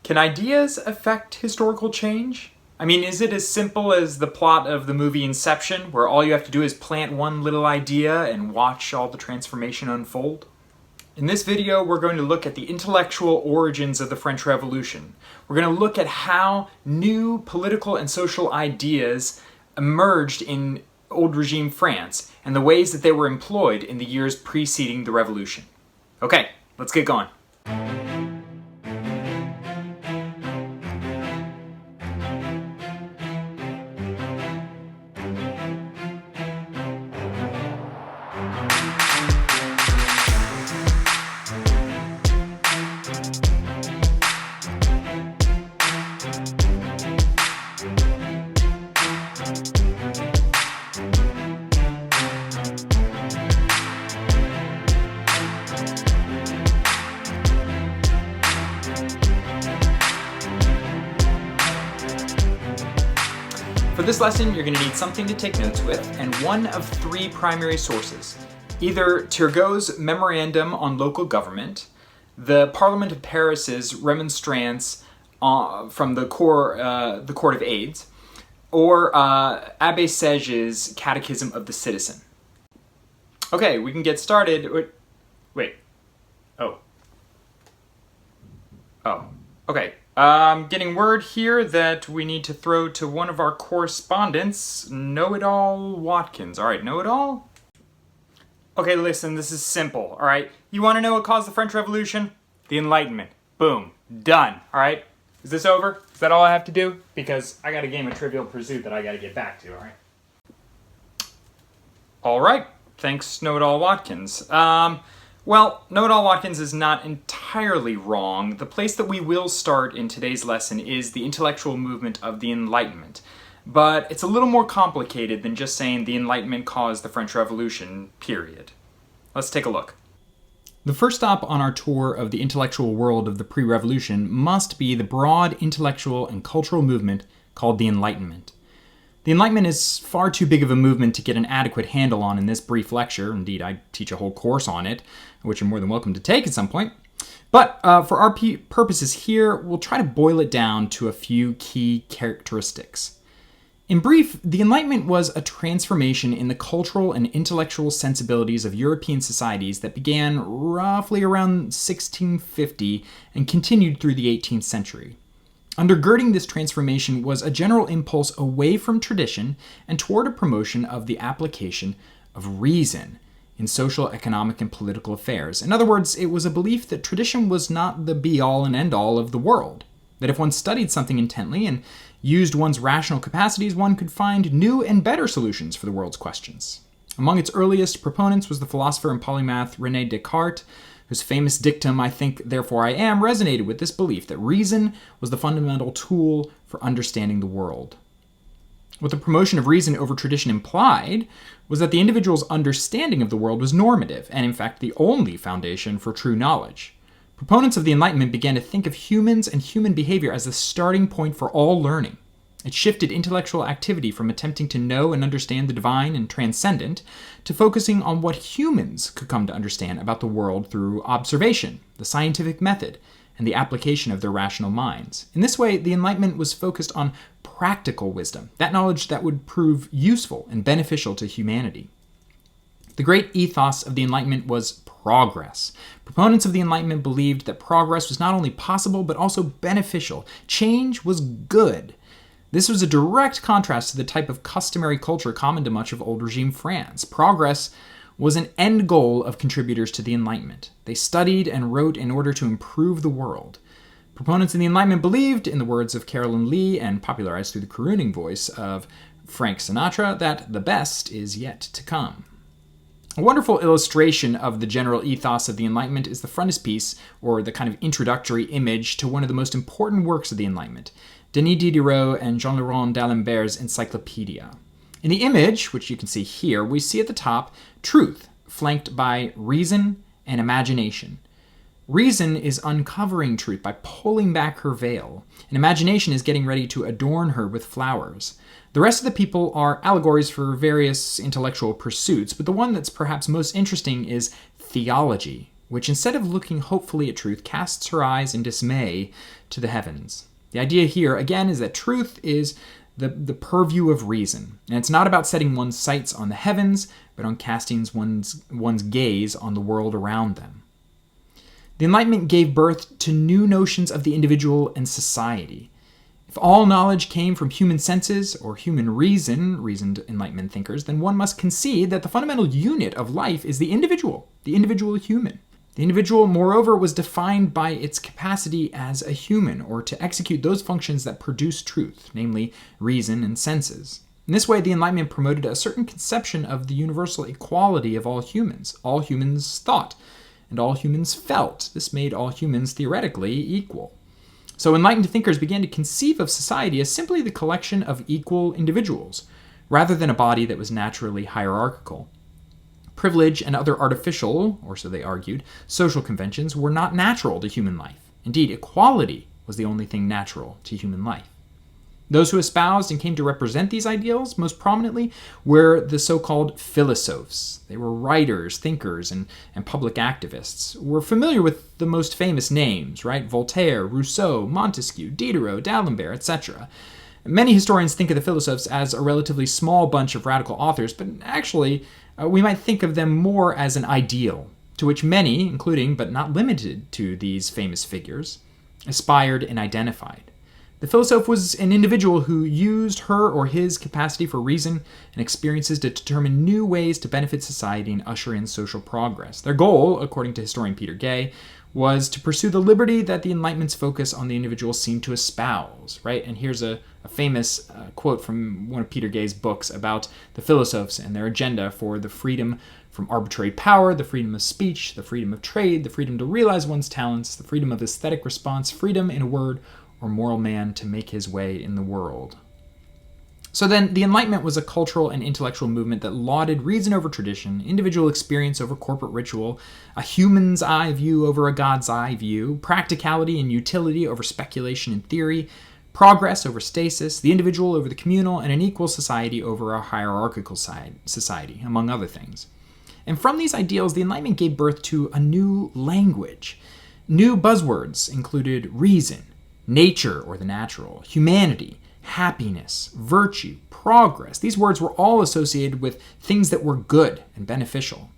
Can ideas affect historical change? I mean, is it as simple as the plot of the movie Inception, where all you have to do is plant one little idea and watch all the transformation unfold? In this video, we're going to look at the intellectual origins of the French Revolution. We're going to look at how new political and social ideas emerged in old regime France and the ways that they were employed in the years preceding the revolution. Okay, let's get going. For this lesson, you're going to need something to take notes with, and one of three primary sources. Either Turgot's Memorandum on Local Government, the Parliament of Paris's Remonstrance from the Court of Aids, or Abbé Sage's Catechism of the Citizen. Okay, we can get started. Wait. Oh. Okay. I'm getting word here that we need to throw to one of our correspondents, Know-It-All Watkins. All right, Know-It-All? Okay, listen, this is simple, all right? You want to know what caused the French Revolution? The Enlightenment. Boom. Done, all right? Is this over? Is that all I have to do? Because I got a game of Trivial Pursuit that I got to get back to, all right? All right. Thanks, Know-It-All Watkins. Well, Know-It-All Watkins is not entirely wrong. The place that we will start in today's lesson is the intellectual movement of the Enlightenment. But it's a little more complicated than just saying the Enlightenment caused the French Revolution, period. Let's take a look. The first stop on our tour of the intellectual world of the pre-revolution must be the broad intellectual and cultural movement called the Enlightenment. The Enlightenment is far too big of a movement to get an adequate handle on in this brief lecture. Indeed, I teach a whole course on it, which you're more than welcome to take at some point. But for our purposes here, we'll try to boil it down to a few key characteristics. In brief, the Enlightenment was a transformation in the cultural and intellectual sensibilities of European societies that began roughly around 1650 and continued through the 18th century. Undergirding this transformation was a general impulse away from tradition and toward a promotion of the application of reason in social, economic, and political affairs. In other words, it was a belief that tradition was not the be-all and end-all of the world, that if one studied something intently and used one's rational capacities, one could find new and better solutions for the world's questions. Among its earliest proponents was the philosopher and polymath René Descartes, whose famous dictum, "I think, therefore I am," resonated with this belief that reason was the fundamental tool for understanding the world. What the promotion of reason over tradition implied was that the individual's understanding of the world was normative, and in fact the only foundation for true knowledge. Proponents of the Enlightenment began to think of humans and human behavior as the starting point for all learning. It shifted intellectual activity from attempting to know and understand the divine and transcendent to focusing on what humans could come to understand about the world through observation, the scientific method, and the application of their rational minds. In this way, the Enlightenment was focused on practical wisdom, that knowledge that would prove useful and beneficial to humanity. The great ethos of the Enlightenment was progress. Proponents of the Enlightenment believed that progress was not only possible, but also beneficial. Change was good. This was a direct contrast to the type of customary culture common to much of old regime France. Progress was an end goal of contributors to the Enlightenment. They studied and wrote in order to improve the world. Proponents of the Enlightenment believed, in the words of Carolyn Lee and popularized through the crooning voice of Frank Sinatra, that the best is yet to come. A wonderful illustration of the general ethos of the Enlightenment is the frontispiece, or the kind of introductory image to one of the most important works of the Enlightenment, Denis Diderot and Jean-Laurent d'Alembert's Encyclopedia. In the image, which you can see here, we see at the top truth, flanked by reason and imagination. Reason is uncovering truth by pulling back her veil, and imagination is getting ready to adorn her with flowers. The rest of the people are allegories for various intellectual pursuits, but the one that's perhaps most interesting is theology, which instead of looking hopefully at truth, casts her eyes in dismay to the heavens. The idea here, again, is that truth is the purview of reason. And it's not about setting one's sights on the heavens, but on casting one's gaze on the world around them. The Enlightenment gave birth to new notions of the individual and society. If all knowledge came from human senses or human reason, reasoned Enlightenment thinkers, then one must concede that the fundamental unit of life is the individual human. The individual, moreover, was defined by its capacity as a human, or to execute those functions that produce truth, namely reason and senses. In this way, the Enlightenment promoted a certain conception of the universal equality of all humans. All humans thought, and all humans felt. This made all humans theoretically equal. So enlightened thinkers began to conceive of society as simply the collection of equal individuals, rather than a body that was naturally hierarchical. Privilege and other artificial, or so they argued, social conventions were not natural to human life. Indeed, equality was the only thing natural to human life. Those who espoused and came to represent these ideals most prominently were the so-called philosophers. They were writers, thinkers, and public activists. We're familiar with the most famous names, right? Voltaire, Rousseau, Montesquieu, Diderot, D'Alembert, etc. Many historians think of the philosophers as a relatively small bunch of radical authors, but actually, we might think of them more as an ideal, to which many, including but not limited to these famous figures, aspired and identified. The philosopher was an individual who used her or his capacity for reason and experiences to determine new ways to benefit society and usher in social progress. Their goal, according to historian Peter Gay, was to pursue the liberty that the Enlightenment's focus on the individual seemed to espouse, right? And here's a famous quote from one of Peter Gay's books about the philosophers and their agenda for the freedom from arbitrary power, the freedom of speech, the freedom of trade, the freedom to realize one's talents, the freedom of aesthetic response, freedom, in a word, or moral man to make his way in the world. So then, the Enlightenment was a cultural and intellectual movement that lauded reason over tradition, individual experience over corporate ritual, a human's eye view over a God's eye view, practicality and utility over speculation and theory, progress over stasis, the individual over the communal, and an equal society over a hierarchical society, among other things. And from these ideals, the Enlightenment gave birth to a new language. New buzzwords included reason, nature or the natural, humanity, happiness, virtue, progress. These words were all associated with things that were good and beneficial.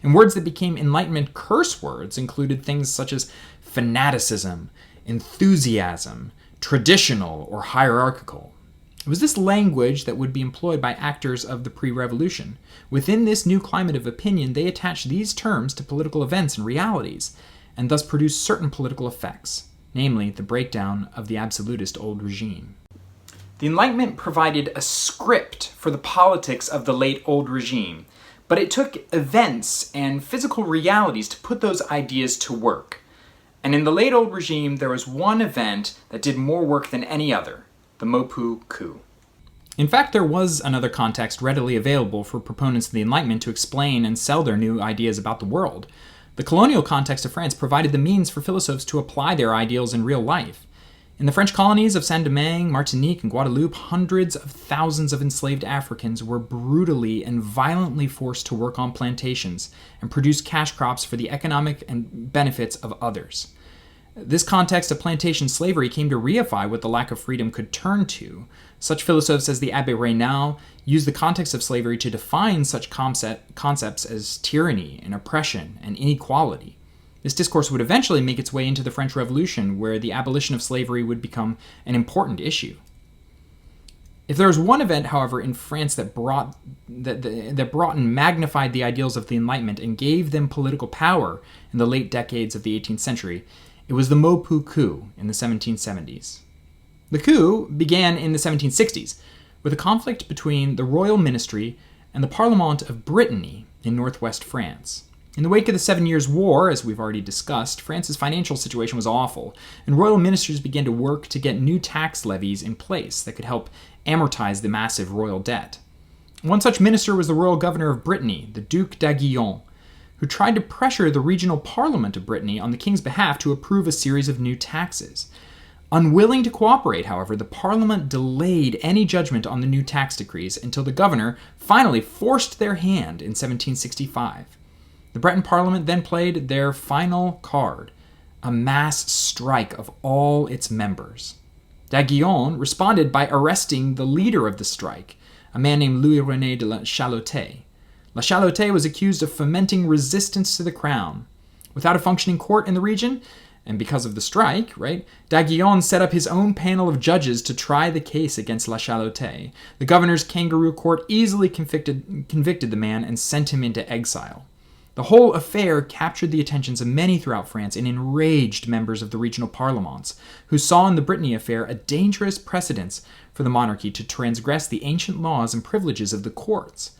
And words that became Enlightenment curse words included things such as fanaticism, enthusiasm, traditional, or hierarchical. It was this language that would be employed by actors of the pre-revolution. Within this new climate of opinion, they attached these terms to political events and realities, and thus produced certain political effects, namely the breakdown of the absolutist old regime. The Enlightenment provided a script for the politics of the late old regime, but it took events and physical realities to put those ideas to work. And in the late old regime, there was one event that did more work than any other, the Mopuku. In fact, there was another context readily available for proponents of the Enlightenment to explain and sell their new ideas about the world. The colonial context of France provided the means for philosophers to apply their ideals in real life. In the French colonies of Saint-Domingue, Martinique, and Guadeloupe, hundreds of thousands of enslaved Africans were brutally and violently forced to work on plantations and produce cash crops for the economic and benefits of others. This context of plantation slavery came to reify what the lack of freedom could turn to. Such philosophers as the Abbé Raynal used the context of slavery to define such concepts as tyranny and oppression and inequality. This discourse would eventually make its way into the French Revolution, where the abolition of slavery would become an important issue. If there was one event, however, in France that brought and magnified the ideals of the Enlightenment and gave them political power in the late decades of the 18th century, it was the Mopuku in the 1770s. The coup began in the 1760s with a conflict between the royal ministry and the Parlement of Brittany in northwest France. In the wake of the 7 Years' War, as we've already discussed, France's financial situation was awful, and royal ministers began to work to get new tax levies in place that could help amortize the massive royal debt. One such minister was the royal governor of Brittany, the Duc d'Aiguillon, who tried to pressure the regional parliament of Brittany on the king's behalf to approve a series of new taxes. Unwilling to cooperate, however, the parliament delayed any judgment on the new tax decrees until the governor finally forced their hand in 1765. The Breton Parliament then played their final card, a mass strike of all its members. d'Aiguillon responded by arresting the leader of the strike, a man named Louis-René de la Chalotais. La Chalotais was accused of fomenting resistance to the crown. Without a functioning court in the region, and because of the strike, d'Aiguillon set up his own panel of judges to try the case against La Chalotais. The governor's kangaroo court easily convicted the man and sent him into exile. The whole affair captured the attentions of many throughout France and enraged members of the regional parlements, who saw in the Brittany affair a dangerous precedent for the monarchy to transgress the ancient laws and privileges of the courts.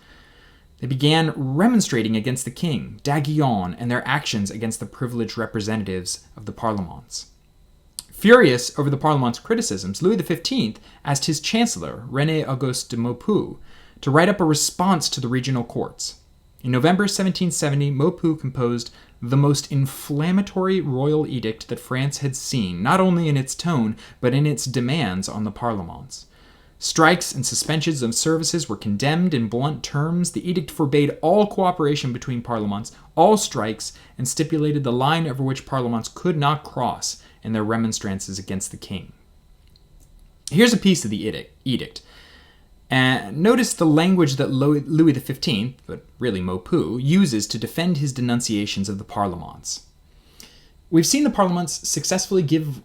They began remonstrating against the king, d'Aiguillon, and their actions against the privileged representatives of the parlements. Furious over the parlement's criticisms, Louis XV asked his chancellor, René Auguste de Mopuku, to write up a response to the regional courts. In November 1770, Mopuku composed the most inflammatory royal edict that France had seen, not only in its tone, but in its demands on the parlements. Strikes and suspensions of services were condemned in blunt terms. The edict forbade all cooperation between parlements, all strikes, and stipulated the line over which parlements could not cross in their remonstrances against the king. Here's a piece of the edict. And notice the language that Louis XV, but really Mopuku, uses to defend his denunciations of the parlements. We've seen the parlements successively give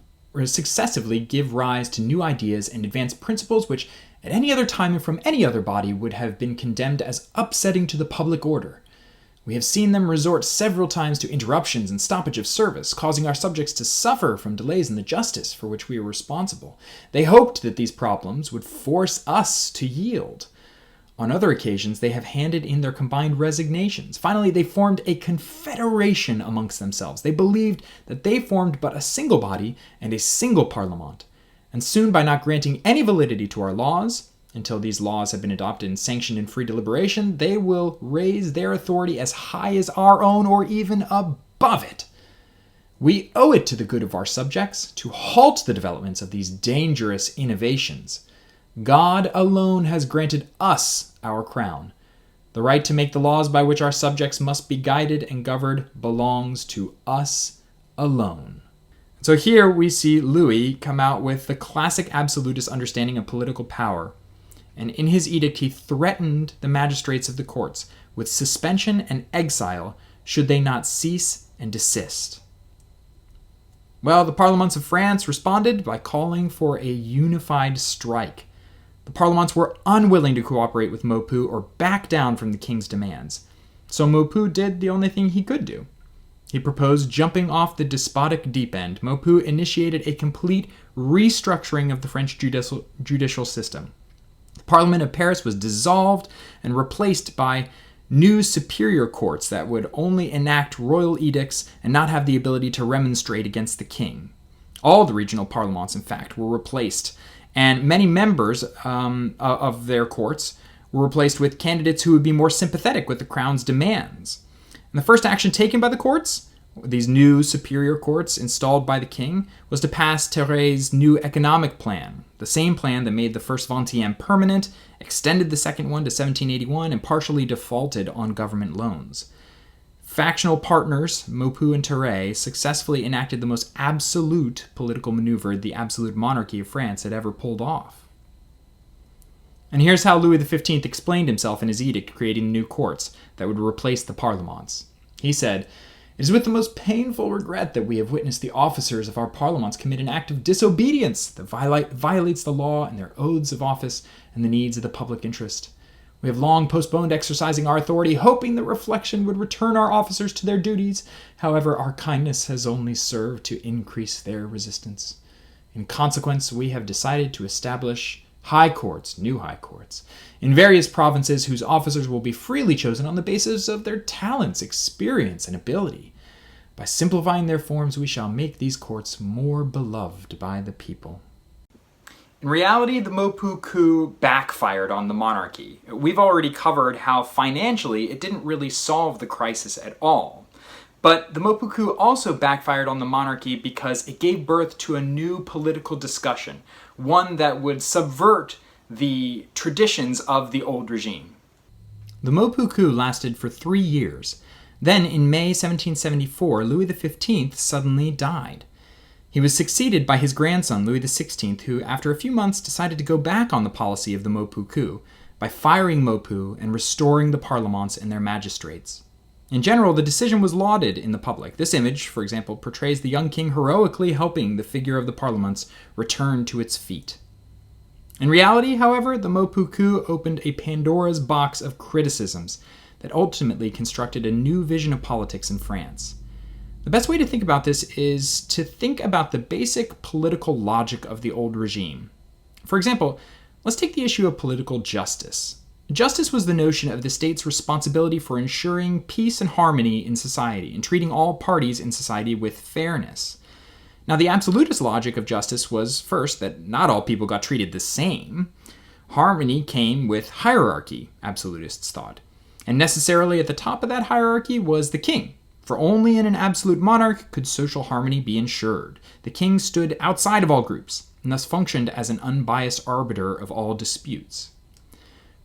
rise to new ideas and advance principles which, at any other time and from any other body, would have been condemned as upsetting to the public order. We have seen them resort several times to interruptions and stoppage of service, causing our subjects to suffer from delays in the justice for which we are responsible. They hoped that these problems would force us to yield. On other occasions, they have handed in their combined resignations. Finally, they formed a confederation amongst themselves. They believed that they formed but a single body and a single parliament. And soon, by not granting any validity to our laws, until these laws have been adopted and sanctioned in free deliberation, they will raise their authority as high as our own or even above it. We owe it to the good of our subjects to halt the developments of these dangerous innovations. God alone has granted us our crown. The right to make the laws by which our subjects must be guided and governed belongs to us alone. So here we see Louis come out with the classic absolutist understanding of political power. And in his edict, he threatened the magistrates of the courts with suspension and exile should they not cease and desist. Well, the parlements of France responded by calling for a unified strike. The parlements were unwilling to cooperate with Mopuku or back down from the king's demands. So Mopuku did the only thing he could do. He proposed jumping off the despotic deep end. Mopuku initiated a complete restructuring of the French judicial system. The Parliament of Paris was dissolved and replaced by new superior courts that would only enact royal edicts and not have the ability to remonstrate against the king. All the regional parliaments, in fact, were replaced, and many members of their courts were replaced with candidates who would be more sympathetic with the crown's demands. And the first action taken by the courts, these new superior courts installed by the king, was to pass Thierry's new economic plan, the same plan that made the first 20e permanent, extended the second one to 1781, and partially defaulted on government loans. Factional partners, Mopuku and Thierry, successfully enacted the most absolute political maneuver the absolute monarchy of France had ever pulled off. And here's how Louis XV explained himself in his edict creating new courts that would replace the parlements. He said, "It is with the most painful regret that we have witnessed the officers of our parliaments commit an act of disobedience that violates the law and their oaths of office and the needs of the public interest. We have long postponed exercising our authority, hoping that reflection would return our officers to their duties. However, our kindness has only served to increase their resistance. In consequence, we have decided to establish new high courts, in various provinces whose officers will be freely chosen on the basis of their talents, experience, and ability. By simplifying their forms, we shall make these courts more beloved by the people." In reality, the Mopuku coup backfired on the monarchy. We've already covered how financially it didn't really solve the crisis at all. But the Mopuku coup also backfired on the monarchy because it gave birth to a new political discussion, one that would subvert the traditions of the old regime. The Mopuku coup lasted for 3 years. Then, in May 1774, Louis XV suddenly died. He was succeeded by his grandson, Louis XVI, who, after a few months, decided to go back on the policy of the Mopuku by firing Mopu and restoring the parlements and their magistrates. In general, the decision was lauded in the public. This image, for example, portrays the young king heroically helping the figure of the parlements return to its feet. In reality, however, the Mopuku opened a Pandora's box of criticisms that ultimately constructed a new vision of politics in France. The best way to think about this is to think about the basic political logic of the old regime. For example, let's take the issue of political justice. Justice was the notion of the state's responsibility for ensuring peace and harmony in society and treating all parties in society with fairness. Now, the absolutist logic of justice was, first, that not all people got treated the same. Harmony came with hierarchy, absolutists thought. And necessarily at the top of that hierarchy was the king, for only in an absolute monarch could social harmony be ensured. The king stood outside of all groups, and thus functioned as an unbiased arbiter of all disputes.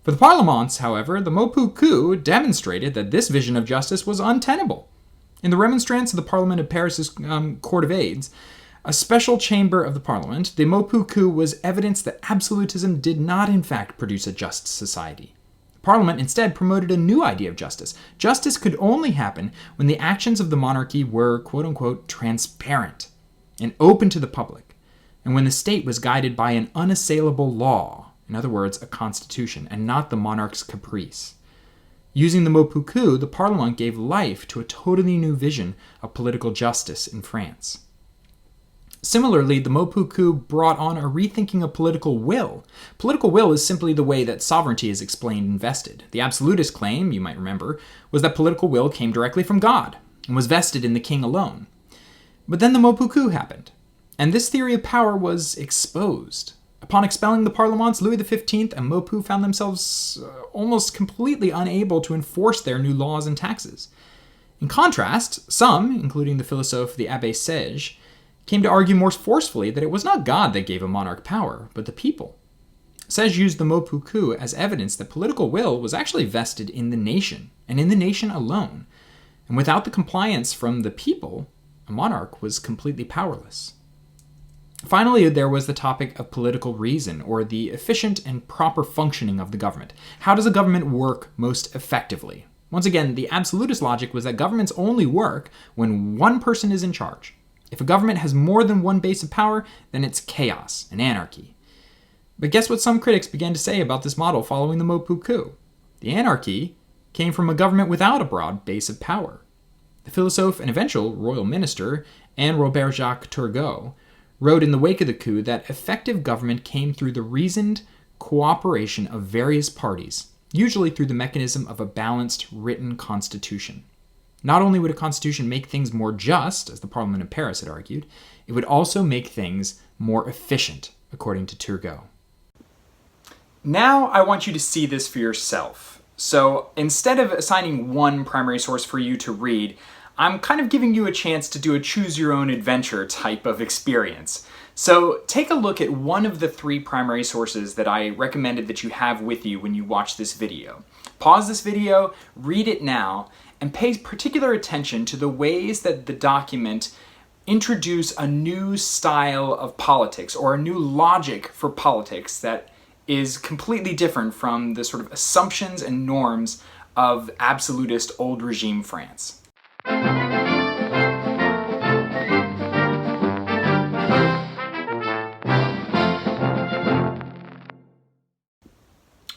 For the parlements, however, the Mopuku demonstrated that this vision of justice was untenable. In the remonstrance of the Parliament of Paris's Court of Aids, a special chamber of the Parliament, the Mopuku was evidence that absolutism did not in fact produce a just society. The Parliament instead promoted a new idea of justice. Justice could only happen when the actions of the monarchy were, quote-unquote, transparent and open to the public, and when the state was guided by an unassailable law, in other words, a constitution, and not the monarch's caprice. Using the Mopuku, the Parliament gave life to a totally new vision of political justice in France. Similarly, the Mopuku brought on a rethinking of political will. Political will is simply the way that sovereignty is explained and vested. The absolutist claim, you might remember, was that political will came directly from God and was vested in the king alone. But then the Mopuku happened, and this theory of power was exposed. Upon expelling the parlements, Louis XV and Mopu found themselves almost completely unable to enforce their new laws and taxes. In contrast, some, including the philosophe the Abbé Sage, came to argue more forcefully that it was not God that gave a monarch power, but the people. Sage used the Mopuku as evidence that political will was actually vested in the nation, and in the nation alone. And without the compliance from the people, a monarch was completely powerless. Finally, there was the topic of political reason, or the efficient and proper functioning of the government. How does a government work most effectively? Once again, the absolutist logic was that governments only work when one person is in charge. If a government has more than one base of power, then it's chaos and anarchy. But guess what some critics began to say about this model following the Mopuku? The anarchy came from a government without a broad base of power. The philosophe and eventual royal minister, Anne Robert-Jacques Turgot, wrote in the wake of the coup that effective government came through the reasoned cooperation of various parties, usually through the mechanism of a balanced written constitution. Not only would a constitution make things more just, as the Parliament of Paris had argued, it would also make things more efficient, according to Turgot. Now I want you to see this for yourself. So instead of assigning one primary source for you to read, I'm kind of giving you a chance to do a choose-your-own-adventure type of experience. So take a look at one of the three primary sources that I recommended that you have with you when you watch this video. Pause this video, read it now, and pay particular attention to the ways that the document introduce a new style of politics or a new logic for politics that is completely different from the sort of assumptions and norms of absolutist old regime France.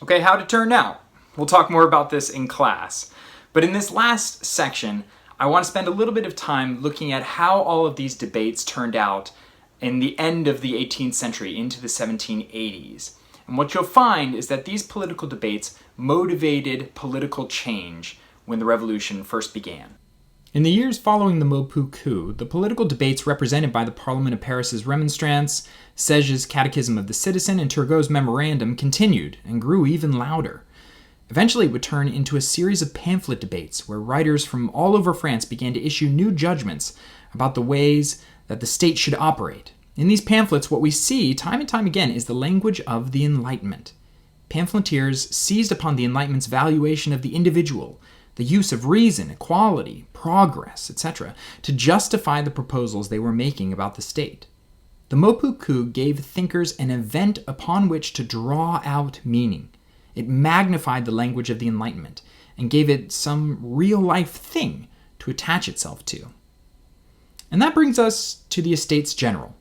Okay, how to turn out? We'll talk more about this in class. But in this last section, I want to spend a little bit of time looking at how all of these debates turned out in the end of the 18th century into the 1780s. And what you'll find is that these political debates motivated political change when the revolution first began. In the years following the Mopuku, the political debates represented by the Parliament of Paris's Remonstrance, Sage's Catechism of the Citizen, and Turgot's Memorandum continued and grew even louder. Eventually, it would turn into a series of pamphlet debates where writers from all over France began to issue new judgments about the ways that the state should operate. In these pamphlets, what we see time and time again is the language of the Enlightenment. Pamphleteers seized upon the Enlightenment's valuation of the individual, the use of reason, equality, progress, etc., to justify the proposals they were making about the state. The Mopuku gave thinkers an event upon which to draw out meaning. It magnified the language of the Enlightenment and gave it some real-life thing to attach itself to. And that brings us to the Estates General.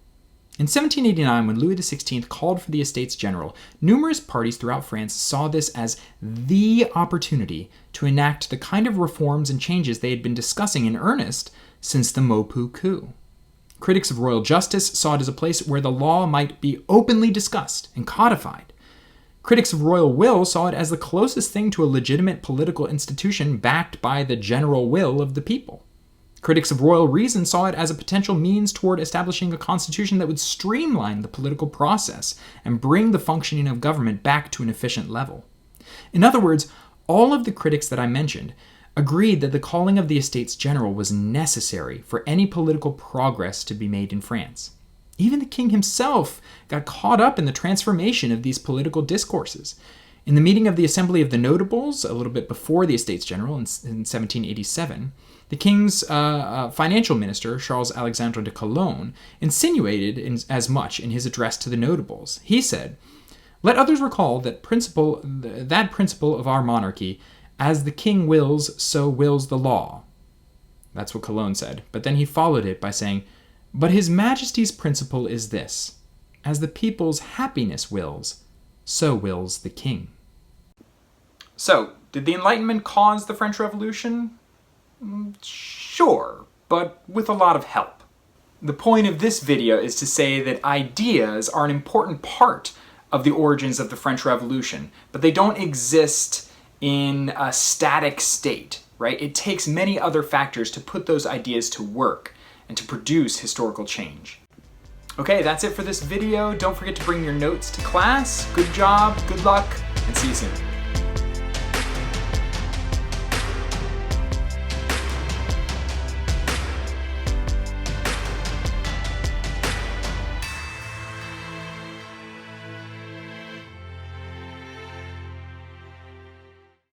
In 1789, when Louis XVI called for the Estates General, numerous parties throughout France saw this as the opportunity to enact the kind of reforms and changes they had been discussing in earnest since the Mopuku. Critics of royal justice saw it as a place where the law might be openly discussed and codified. Critics of royal will saw it as the closest thing to a legitimate political institution backed by the general will of the people. Critics of royal reason saw it as a potential means toward establishing a constitution that would streamline the political process and bring the functioning of government back to an efficient level. In other words, all of the critics that I mentioned agreed that the calling of the Estates General was necessary for any political progress to be made in France. Even the king himself got caught up in the transformation of these political discourses. In the meeting of the Assembly of the Notables, a little bit before the Estates General in 1787, the king's financial minister, Charles Alexandre de Calonne, insinuated as much in his address to the notables. He said, "Let others recall that principle of our monarchy, as the king wills, so wills the law." That's what Calonne said. But then he followed it by saying, "But His Majesty's principle is this: as the people's happiness wills, so wills the king." So, did the Enlightenment cause the French Revolution? Sure, but with a lot of help. The point of this video is to say that ideas are an important part of the origins of the French Revolution, but they don't exist in a static state, right? It takes many other factors to put those ideas to work and to produce historical change. Okay, that's it for this video. Don't forget to bring your notes to class. Good job, good luck, and see you soon.